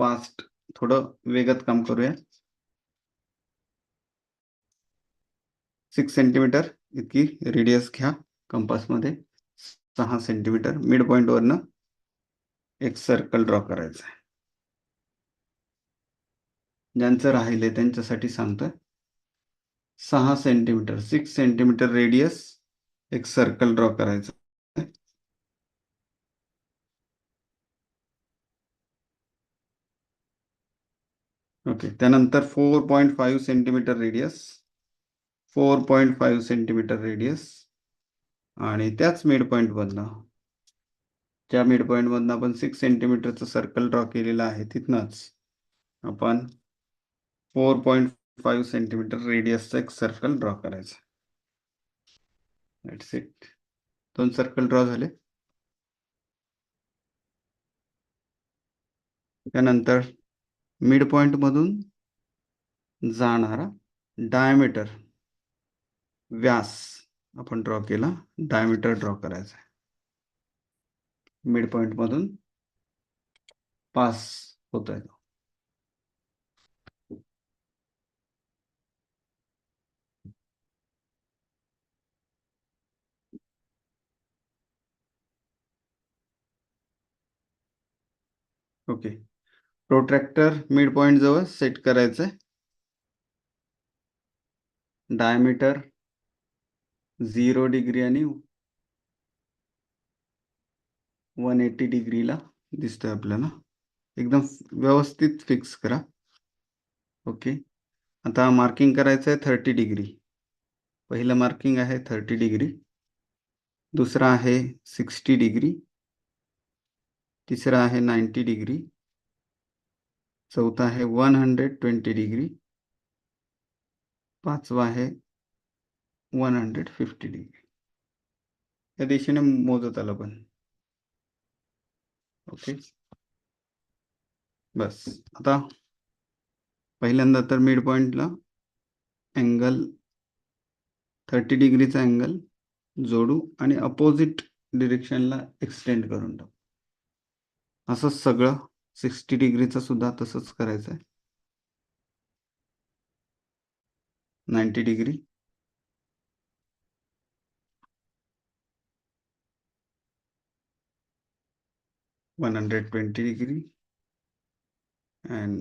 Fast, थोडं वेगात काम करूया. 6 सेंटीमीटर इतकी रेडियस घ्या कंपासमध्ये. 6 सेंटीमीटर मिड पॉइंट वरनं एक सर्कल ड्रॉ करायचं आहे. ज्यांचं राहिले त्यांच्यासाठी सांगतोय. 6 सेंटीमीटर 6 सेंटीमीटर रेडियस एक सर्कल ड्रॉ करायचं. ओके, त्यानंतर 4.5 सेंटीमीटर रेडियस, 4.5 सेंटीमीटर रेडियस, आणि त्याच मिड पॉइंट मधनं, ज्या मिड पॉइंट मधनं आपण 6 सेंटीमीटरचं सर्कल ड्रॉ केलेलं आहे तिथनच आपण 4.5 सेंटीमीटर रेडियसचा एक सर्कल ड्रॉ करायचा. That's it. 2 सर्कल ड्रॉ झाले. त्यानंतर मिड पॉइंट मधून जाणारा डायमीटर, व्यास आपण ड्रॉ केला. डायमीटर ड्रॉ करायचा आहे. मिड पॉइंट मधून पास होत आहे. ओके, प्रोट्रॅक्टर मिड पॉइंट जवळ सेट करायचंय. डायमीटर 0 डिग्री आणि 180 डिग्रीला दिसतोय आपल्याला. एकदम व्यवस्थित फिक्स करा. ओके, आता मार्किंग करायचं आहे 30 डिग्री. पहिलं मार्किंग आहे 30 डिग्री, दुसरा आहे 60 डिग्री, तिसरा आहे 90 डिग्री, चौथा आहे 120 डिग्री, पाचवा आहे 150 डिग्री. या दिशेने मोजत आलं पण. ओके, बस. आता पहिल्यांदा तर मिड पॉइंटला अँगल 30 डिग्रीचा अँगल जोडू आणि अपोजिट डिरेक्शनला एक्सटेंड करून टाकू. असंच सगळं 60 डिग्रीचं सुद्धा तसंच करायचं आहे. 90 degree, 120 degree and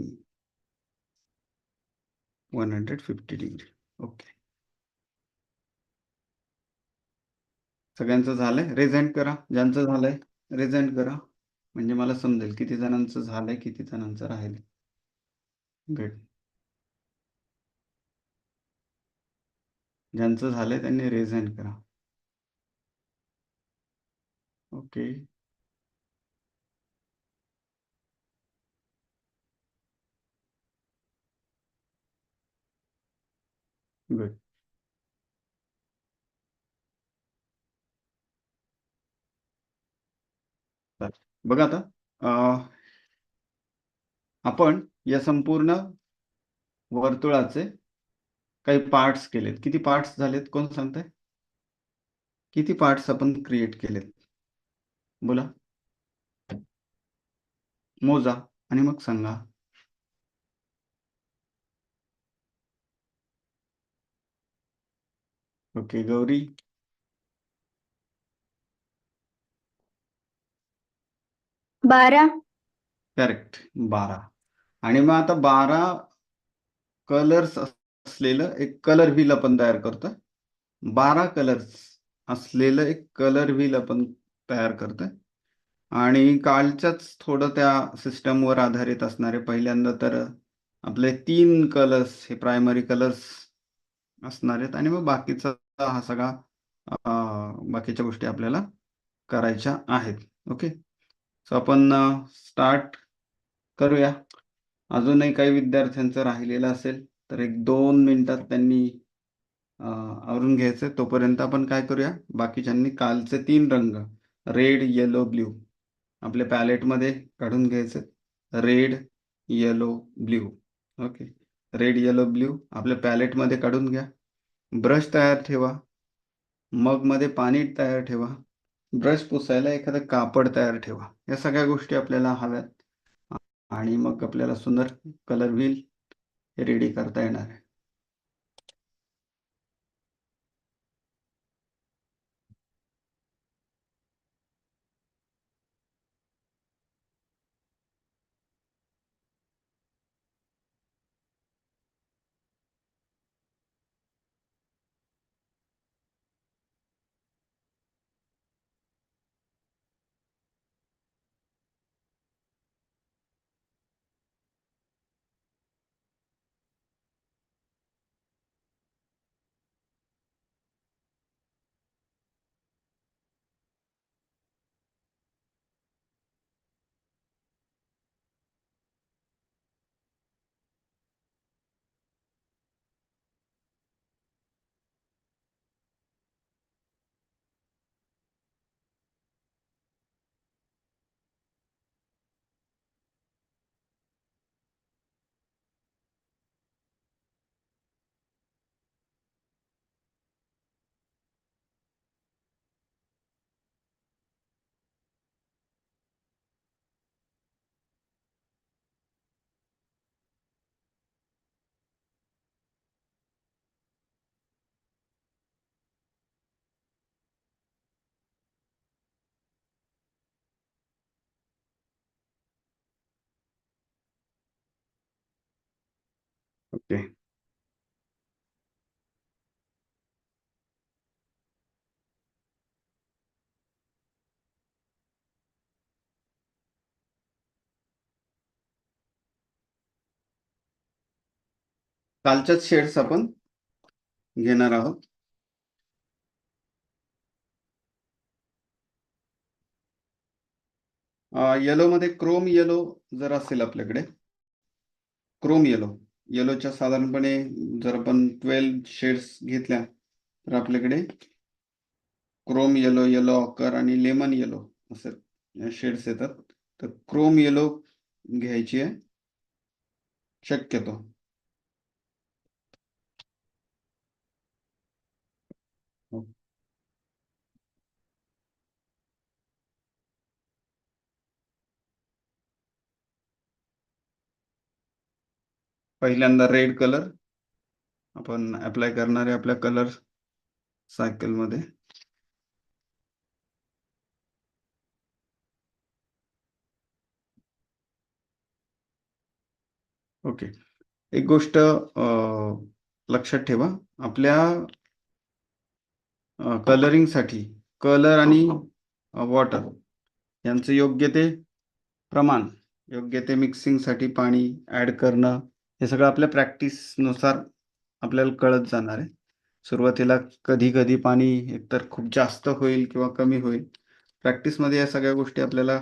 150 degree. Okay, सगळ्यांचं झालंय? रेझेंट करा. ज्यांचं झालंय रेझेंट करा, म्हणजे मला समजेल किती जणांचं झालंय, किती जणांचं राहील. गुड. ज्यांचं झालंय त्यांनी रेझेंट करा. Okay, good. बघा आता आपण या संपूर्ण वर्तुळाचे काही पार्ट्स केलेत. किती पार्ट्स झालेत कोण सांगताय? किती पार्ट्स आपण क्रिएट केलेत? बोला, मोजा आणि मग सांगा. ओके, गौरी? बारा. करेक्ट, 12. आणि मग आता 12 कलर्स असलेलं एक कलर व्हील आपण तयार करतोय. 12 कलर्स असलेलं एक कलर व्हील आपण तयार करतोय. आणि कालच्याच थोडं त्या सिस्टमवर आधारित असणारे, पहिल्यांदा तर आपले 3 कलर्स हे प्रायमरी कलर्स असणार आहेत, आणि मग बाकीचा हा सगळा बाकीच्या गोष्टी आपल्याला करायच्या आहेत. ओके, सो आपण स्टार्ट करूया. अजूनही काही विद्यार्थ्यांचं राहिलेलं असेल तर 1-2 मिनिटात त्यांनी आवरून घ्यायचं. तोपर्यंत आपण काय करूया, बाकीच्यांनी कालचे 3 रंग रेड, येलो, ब्ल्यू आपल्या पॅलेटमध्ये काढून घ्यायचे. Red, yellow, blue. Okay, red, yellow, blue आपल्या पॅलेटमध्ये काढून घ्या. ब्रश तयार ठेवा. मगमध्ये पाणी तयार ठेवा. ब्रश पुसायला एखादं कापड तयार ठेवा. या सगळ्या गोष्टी आपल्याला हव्यात. आणि मग आपल्याला सुंदर कलर व्हील रेडी करता येणार आहे. ओके. कालच्याच शेड्स आपण घेणार आहोत. येलो मध्ये क्रोम येलो जर असेल आपल्याकडे, क्रोम येलो, येलोच्या साधारणपणे जर आपण 12 शेड्स घेतल्या तर आपल्याकडे क्रोम येलो, येलो ऑकर आणि लेमन येलो असे शेड्स येतात. तर क्रोम येलो घ्यायची आहे शक्यतो. हो. पहिल्यांदा रेड कलर आपण अप्लाय करणार आहे आपल्या कलर सायकल मध्ये. ओके. एक गोष्ट लक्षात ठेवा, आपल्या कलरिंगसाठी कलर आणि वॉटर यांचं योग्य ते प्रमाण, योग्य ते मिक्सिंगसाठी पाणी ॲड करणं, हे सगळं आपल्या प्रॅक्टिसनुसार आपल्याला कळत जाणार आहे. सुरुवातीला कधी कधी पाणी एकतर खूप जास्त होईल किंवा कमी होईल. प्रॅक्टिसमध्ये या सगळ्या गोष्टी आपल्याला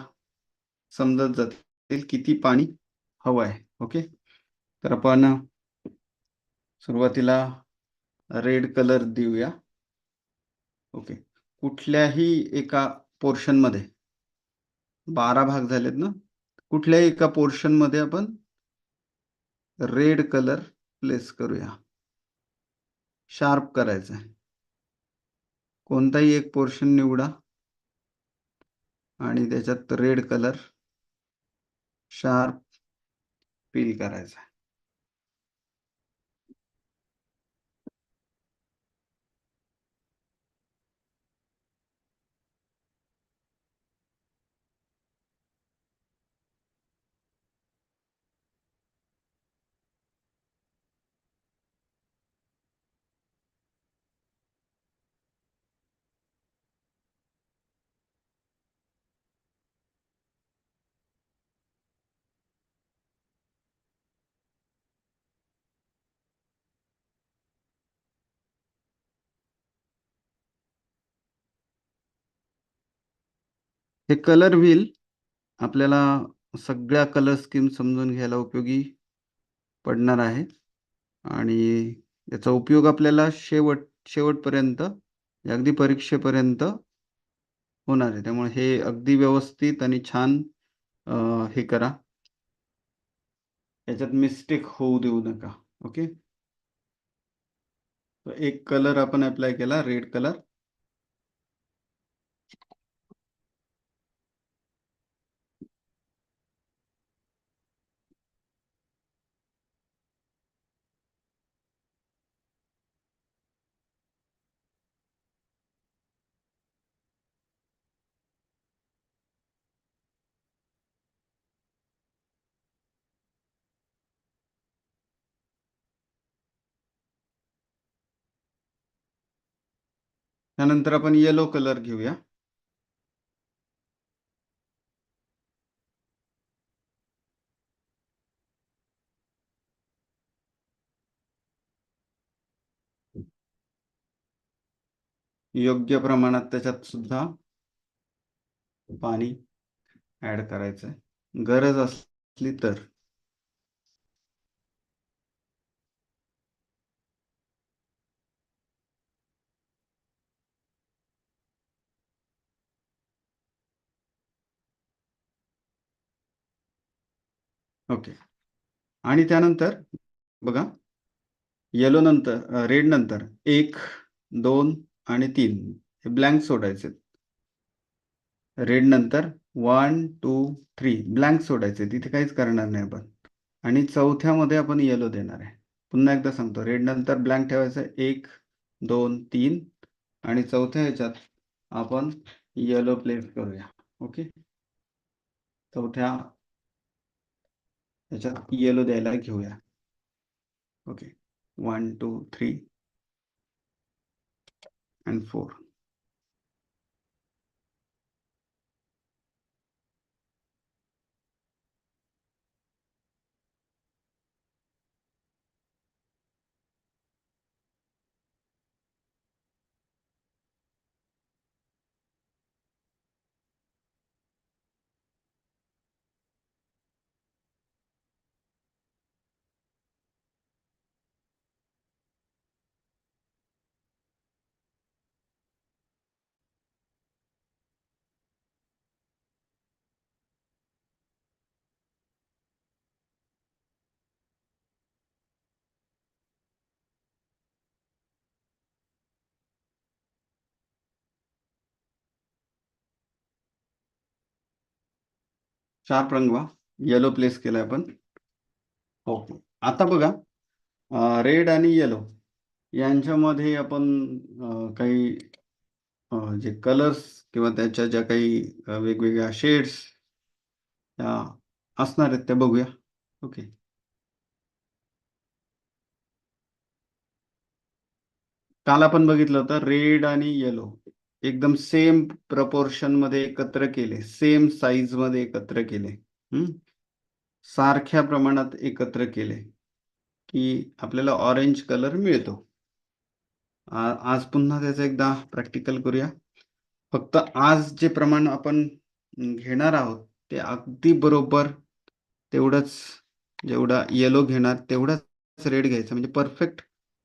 समजत जातील किती पाणी हवं आहे. ओके. तर आपण सुरुवातीला रेड कलर देऊया. ओके. कुठल्याही एका पोर्शनमध्ये 12 भाग झालेत ना, कुठल्याही एका पोर्शन मध्ये आपण रेड कलर प्लेस करूया. शार्प करायचं आहे. कोणताही एक पोर्शन निवडा आणि त्याच्यात रेड कलर शार्प फिल करायचा. हे कलर व्हील आपल्याला सगळ्या कलर स्कीम समजून घ्यायला उपयोगी पडणार आहे आणि याचा उपयोग आपल्याला शेवटपर्यंत, अगदी परीक्षेपर्यंत होणार आहे. त्यामुळे हे अगदी व्यवस्थित आणि छान हे करा. याच्यात मिस्टेक होऊ देऊ नका. ओके. एक कलर आपण अप्लाय केला, रेड कलर. त्यानंतर आपण येलो कलर घेऊया. योग्य प्रमाणात त्याच्यात सुद्धा पाणी ऍड करायचंय, गरज असली तर. ओके. आणि त्यानंतर बघा, येलो नंतर रेड नंतर 1, 2 आणि 3 हे ब्लँक सोडायचे. रेड नंतर 1, 2, 3 ब्लँक सोडायचे, तिथे काहीच करणार नाही आपण. आणि चौथ्यामध्ये आपण येलो देणार आहे. पुन्हा एकदा सांगतो, रेड नंतर ब्लँक ठेवायचं 1, 2, 3 आणि चौथ्या ह्याच्यात आपण येलो प्लेस करूया. ओके, चौथ्या ह्याच्यात येलो द्यायला घेऊया. Okay, 1, 2, 3 and 4. 4 रंगवा, येलो प्लेस केलाय आपण. ओके, आता बघा, रेड आणि येलो यांच्यामध्ये आपण काही जे कलर्स किंवा त्याच्या ज्या काही वेगवेगळ्या शेड्स त्या असणार आहेत त्या बघूया. ओके, काल आपण बघितलं होतं रेड आणि येलो एकदम सेम प्रपोर्शन मध्ये एकत्र केले, सेम साईज मध्ये एकत्र केले, सारख्या प्रमाणात एकत्र केले की आपल्याला ऑरेंज कलर मिळतो. आज पुन्हा त्याचं एकदा प्रॅक्टिकल करूया. फक्त आज जे प्रमाण आपण घेणार आहोत ते अगदी बरोबर तेवढंच, जेवढा येलो घेणार तेवढाच रेड घ्यायचा, म्हणजे परफेक्ट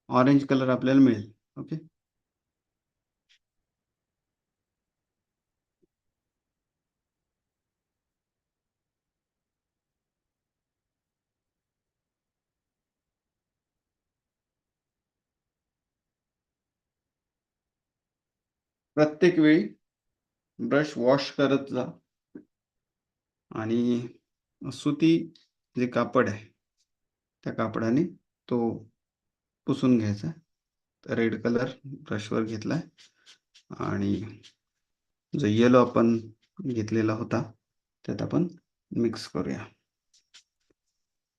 ऑरेंज कलर आपल्याला मिळेल. ओके, प्रत्येक वेळी ब्रश वॉश करत जा आणि सुती जे कापड आहे त्या कापडाने तो पुसून घ्यायचा. रेड कलर ब्रशवर घेतलाय आणि जो येलो आपण घेतलेला होता त्यात आपण मिक्स करूया.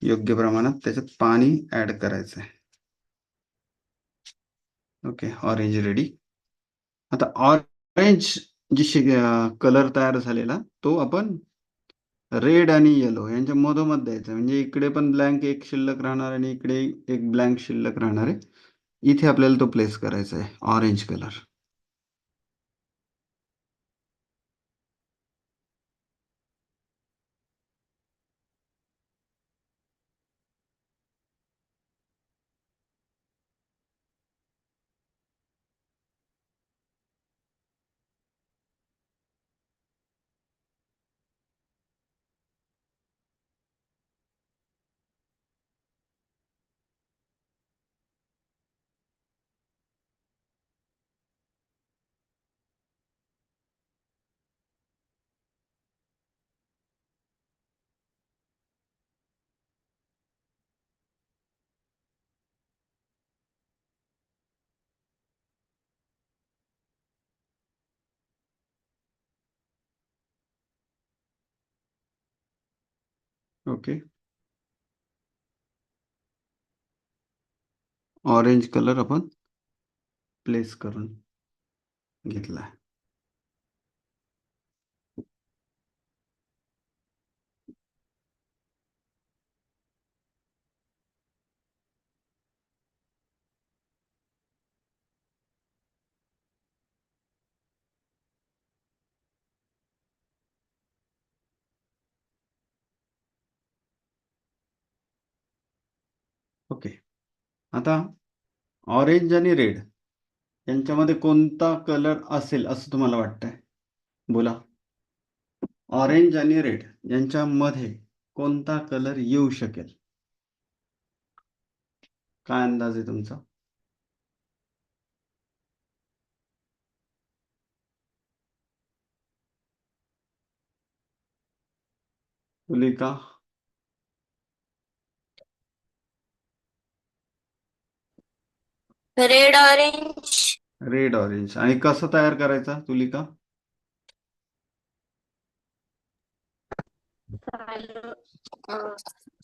योग्य प्रमाणात त्याच्यात पाणी ऍड करायचं आहे. Okay, orange ready. आता ऑरेंज जी कलर तयार झालेला तो आपण रेड आणि येलो यांच्या मधोमध द्यायचा, म्हणजे इकडे पण ब्लँक एक शिल्लक राहणार आणि इकडे एक ब्लँक शिल्लक राहणार आहे. इथे आपल्याला तो प्लेस करायचा आहे orange colour. Okay, orange colour आपण प्लेस करून घेतलाय. ओके. आता ऑरेंज आणि रेड यांच्यामध्ये कोणता कलर असेल असं तुम्हाला वाटतंय? बोला. ऑरेंज आणि रेड यांच्यामध्ये कोणता कलर येऊ शकेल? काय अंदाज आहे तुमचा? Tulika? Red orange. Red orange. आणि कसं तयार करायचा तुलिका?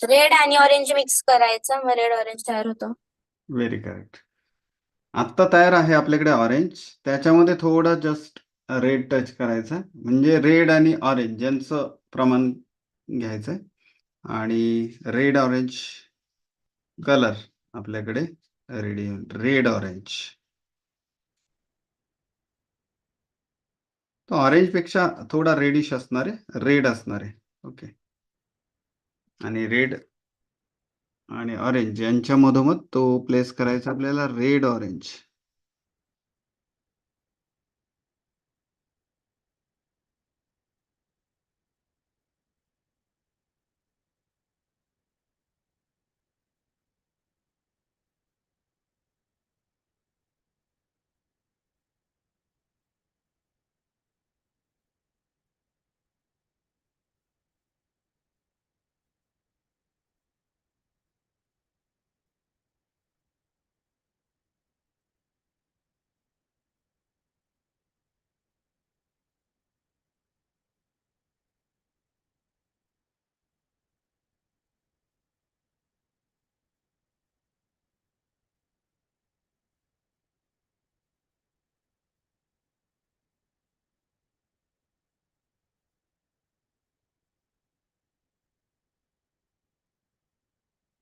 रेड आणि ऑरेंज मिक्स करायचं, मग रेड ऑरेंज तयार होतो. Very correct. आत्ता तयार आहे आपल्याकडे ऑरेंज, त्याच्यामध्ये थोडं जस्ट रेड टच करायचं, म्हणजे रेड आणि ऑरेंज यांचं प्रमाण घ्यायचं आणि रेड ऑरेंज कलर आपल्याकडे रेडी. Red orange. तो ऑरेंज पेक्षा थोडा रेडिश असणार आहे, रेड असणार आहे. ओके. आणि रेड आणि ऑरेंज यांच्या मधोमध तो प्लेस करायचा आपल्याला, red orange.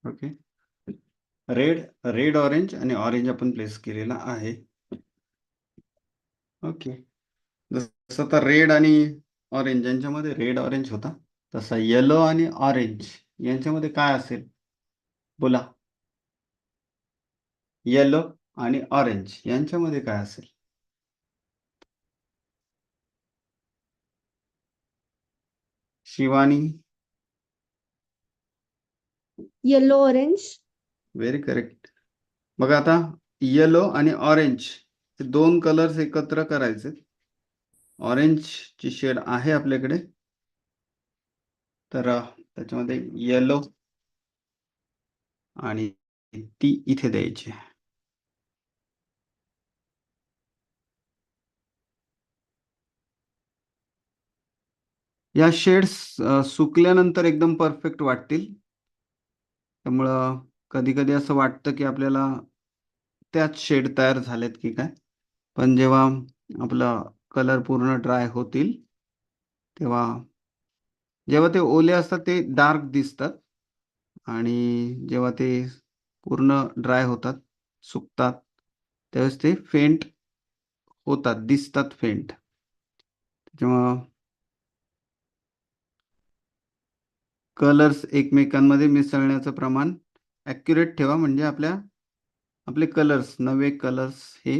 Okay. Red, red orange आणि ऑरेंज आपण प्लेस केलेला आहे. ओके. जसं तर रेड आणि ऑरेंज यांच्यामध्ये रेड ऑरेंज होता, तसा येलो आणि ऑरेंज यांच्यामध्ये काय असेल? बोला. येलो आणि ऑरेंज यांच्यामध्ये काय असेल? Shivani? Yellow orange. Very correct. बघा आता, येलो आणि ऑरेंज हे दोन कलर्स एकत्र करायचे. ऑरेंजची शेड आहे आपल्याकडे, तर त्याच्यामध्ये येलो आणि ती इथे द्यायची. या शेड्स सुकल्यानंतर एकदम परफेक्ट वाटतील. त्यामुळं कधी कधी असं वाटतं की आपल्याला त्याच शेड तयार झालेत की काय, पण जेव्हा आपला कलर पूर्ण ड्राय होतील तेव्हा, जेव्हा ते ओले असतात ते डार्क दिसतात आणि जेव्हा ते पूर्ण ड्राय होतात, सुकतात, त्यावेळेस ते फेंट होतात, दिसतात फेंट. त्याच्यामुळं कलर्स एकमेकांमध्ये मिसळण्याचं प्रमाण ॲक्युरेट ठेवा, म्हणजे आपले कलर्स, नवे कलर्स हे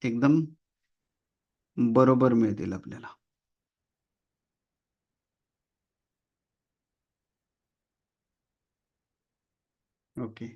एकदम बरोबर मिळतील आपल्याला. ओके.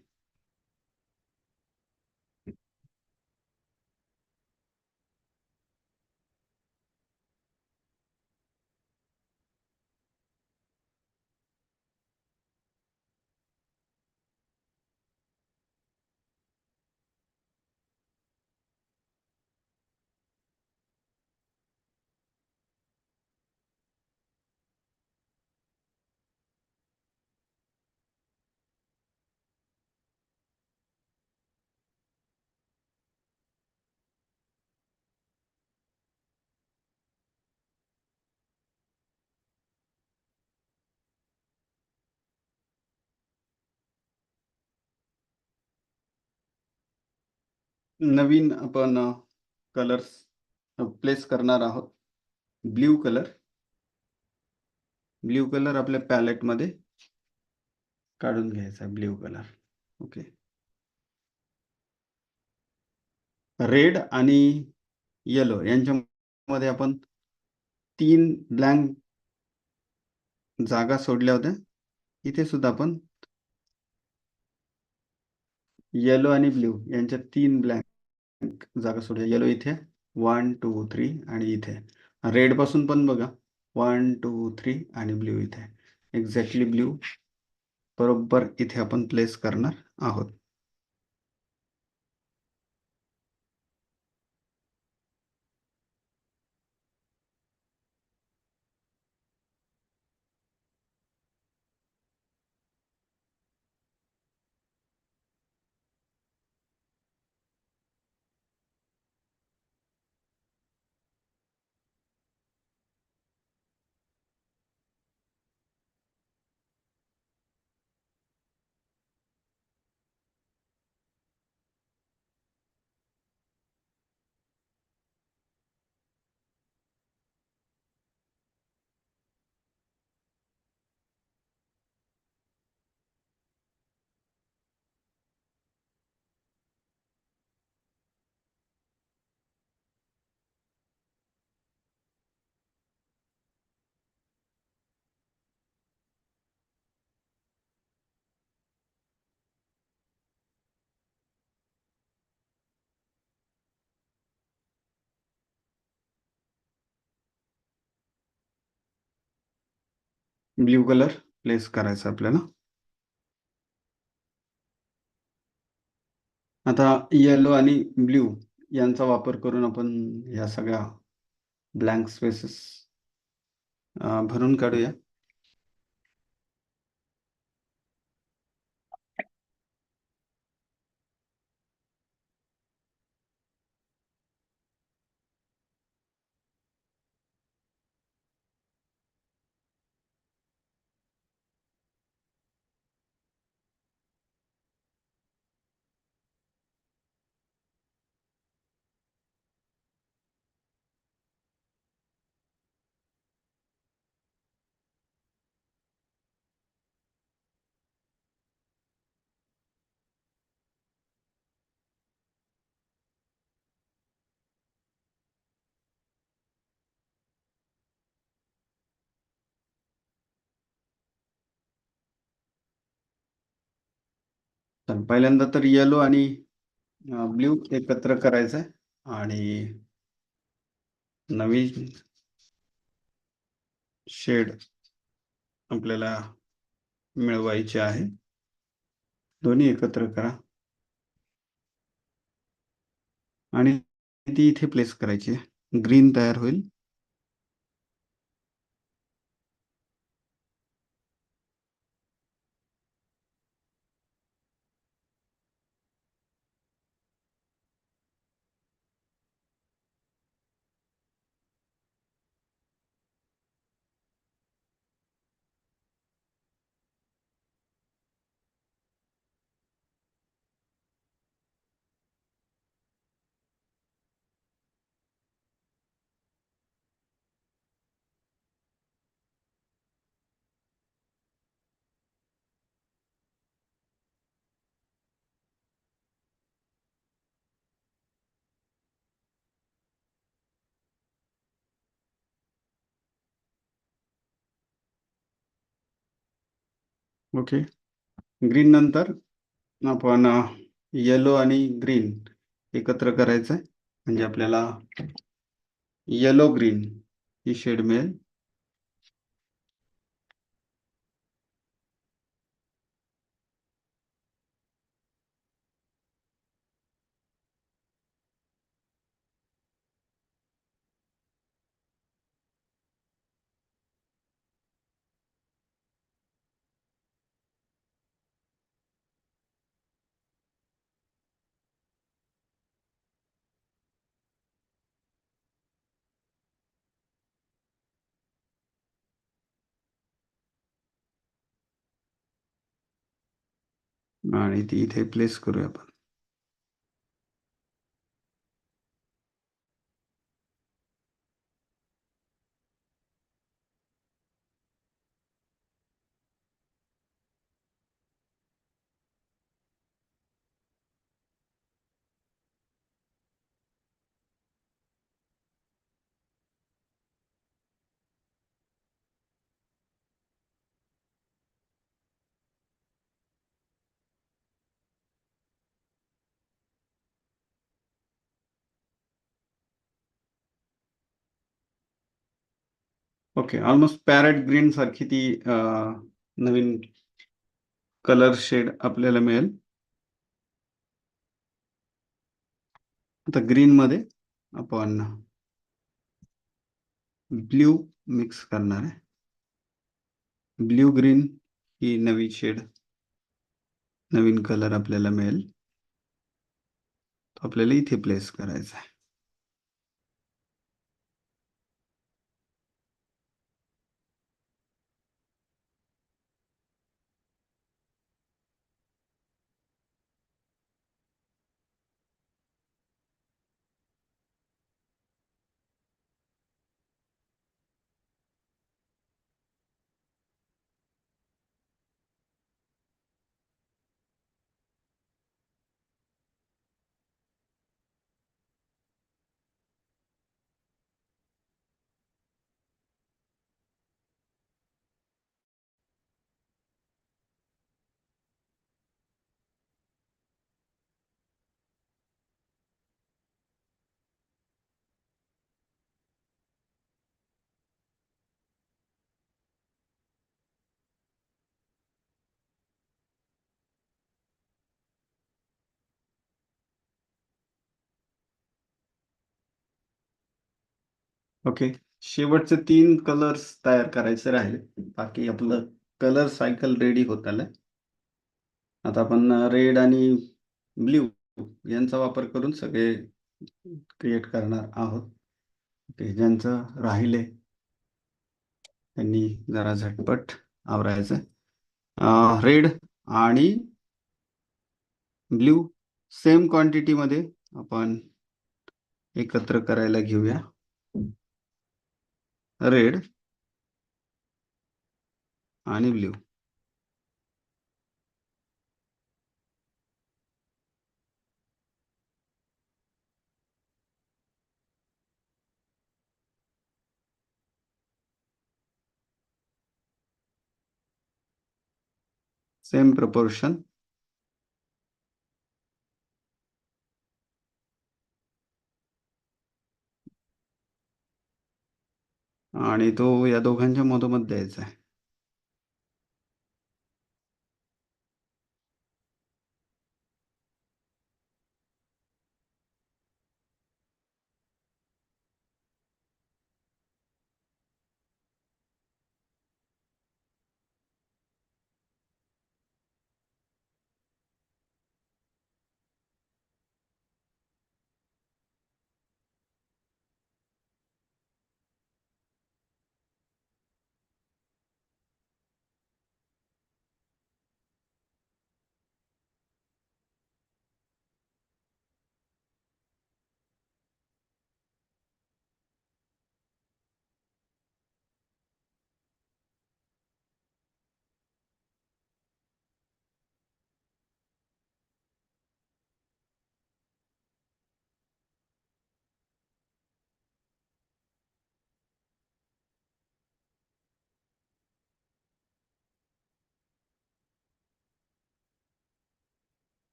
नवीन आपण कलर्स प्लेस करणार आहोत. ब्ल्यू कलर आपल्या पॅलेटमध्ये काढून घ्यायचा आहे. Blue colour. ओके. रेड आणि येलो यांच्यामध्ये आपण 3 ब्लँक जागा सोडल्या होत्या. इथे सुद्धा आपण येलो आणि ब्ल्यू यांच्या 3 ब्लँक जागा सोडल्या. येलो इथे 1 2 3 आणि इथे. रेड पासून पण बघा 1 2 3 आणि ब्ल्यू इथे. एक्झॅक्टली ब्ल्यू बरोबर इथे आपण प्लेस करणार आहोत. ब्ल्यू कलर प्लेस करायचा आपल्याला. आता येलो आणि ब्ल्यू यांचा वापर करून आपण या सगळ्या ब्लँक स्पेसेस भरून काढूया. तर पहिल्यांदा तर येलो आणि ब्ल्यू एकत्र करायचं आहे आणि नवीन शेड आपल्याला मिळवायचे आहे. दोन्ही एकत्र करा आणि ती इथे प्लेस करायची आहे. ग्रीन तयार होईल. ओके. ग्रीन नंतर आपण येलो आणि ग्रीन एकत्र करायचं आहे म्हणजे आपल्याला येलो ग्रीन ही शेड मिळेल. आणि ती इथे प्लेस करूया आपण. ओके, ऑलमोस्ट पॅरेट ग्रीन सारखी ती नवीन कलर शेड आपल्याला मिळेल. आता ग्रीन मध्ये आपण ब्ल्यू मिक्स करणार आहे. ब्ल्यू ग्रीन ही नवी शेड, नवीन कलर आपल्याला मिळेल. तो आपल्याला इथे प्लेस करायचा आहे. ओके, शेवटचे 3 कलर्स तयार करायचे राहिले. बाकी आपलं कलर सायकल रेडी होत आलंय. आता आपण रेड आणि ब्ल्यू यांचा वापर करून सगळे क्रिएट करणार आहोत. ओके, ज्यांचं राहिले त्यांनी जरा झटपट आवरायचं. रेड आणि ब्ल्यू सेम क्वांटिटीमध्ये आपण एकत्र करायला घेऊया. रेड आणि ब्ल्यू. Same proportion. आणि तो या दोघांच्या मधोमध द्यायचा आहे.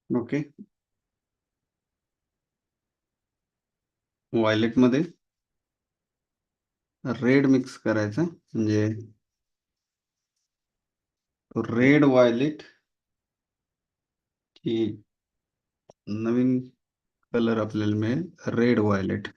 ओके, व्हायलेट मध्ये रेड मिक्स करायचा, म्हणजे रेड व्हायलेट ही नवीन कलर आपल्याला मिळेल. Red violet.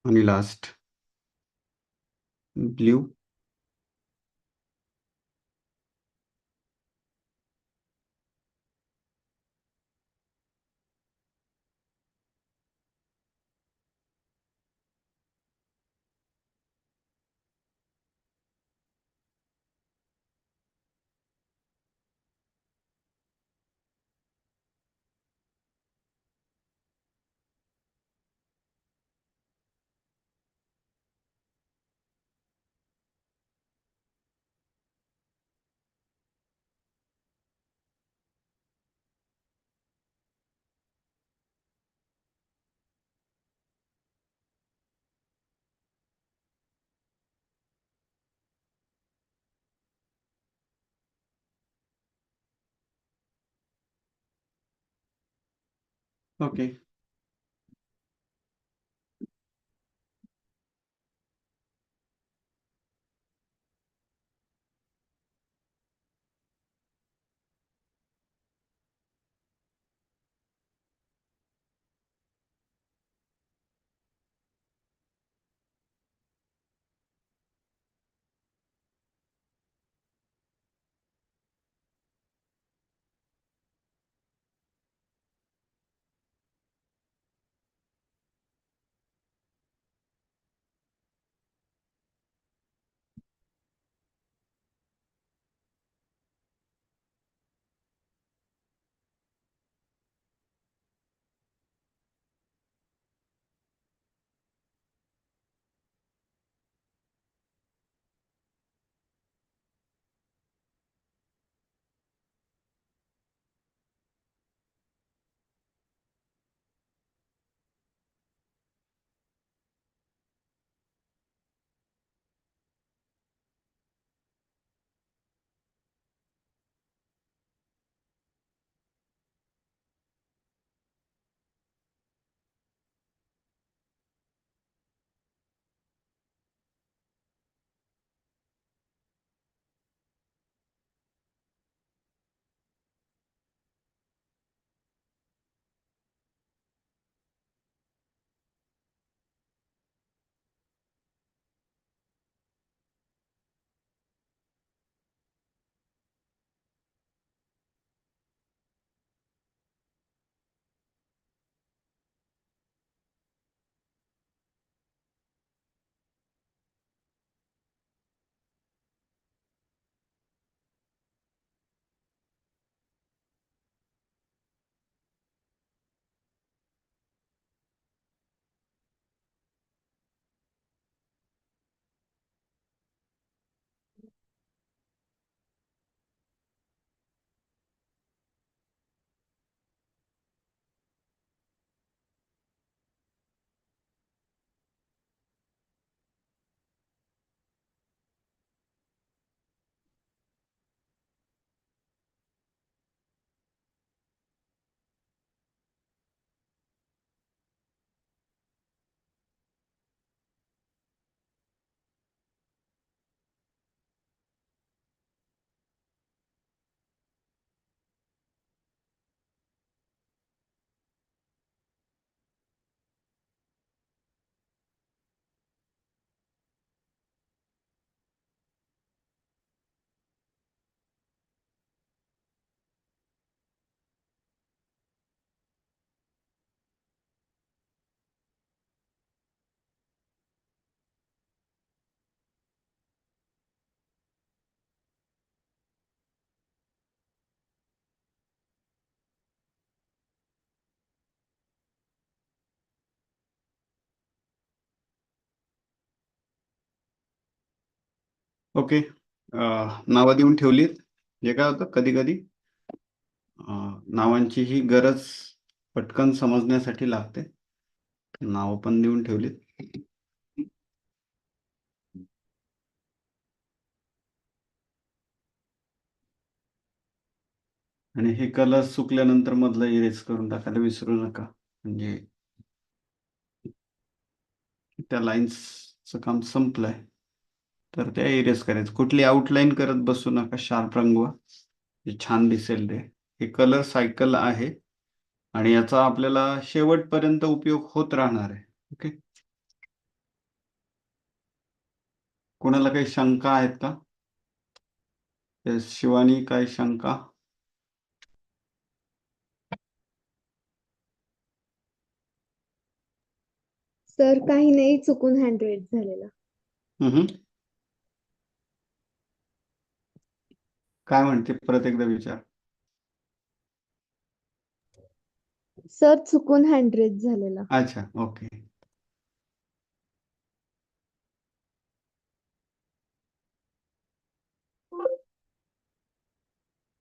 आणि लास्ट ब्ल्यू. ओके. ओके. नावं देऊन ठेवलीत. जे काय होतं कधी कधी नावांची ही गरज पटकन समजण्यासाठी लागते. नावं पण देऊन ठेवलीत. आणि हे कलर सुकल्यानंतर मधलं इरेज करून टाकायला विसरू नका. म्हणजे त्या लाईन्सचं काम संपलंय तर त्या इरेज करायचं. कुठली आउटलाईन करत बसू नका. शार्प रंगवा, जे छान दिसेल ते. हे कलर सायकल आहे आणि याचा आपल्याला शेवटपर्यंत उपयोग होत राहणार आहे. ओके. कोणाला काही शंका आहेत का? Yes, शिवानी, काही शंका? सर काही नाही, चुकून हँड रेज झालेला. हम्म. काय म्हणते, परत एकदा विचार. सर चुकून हँड रेज झालेला. अच्छा, ओके.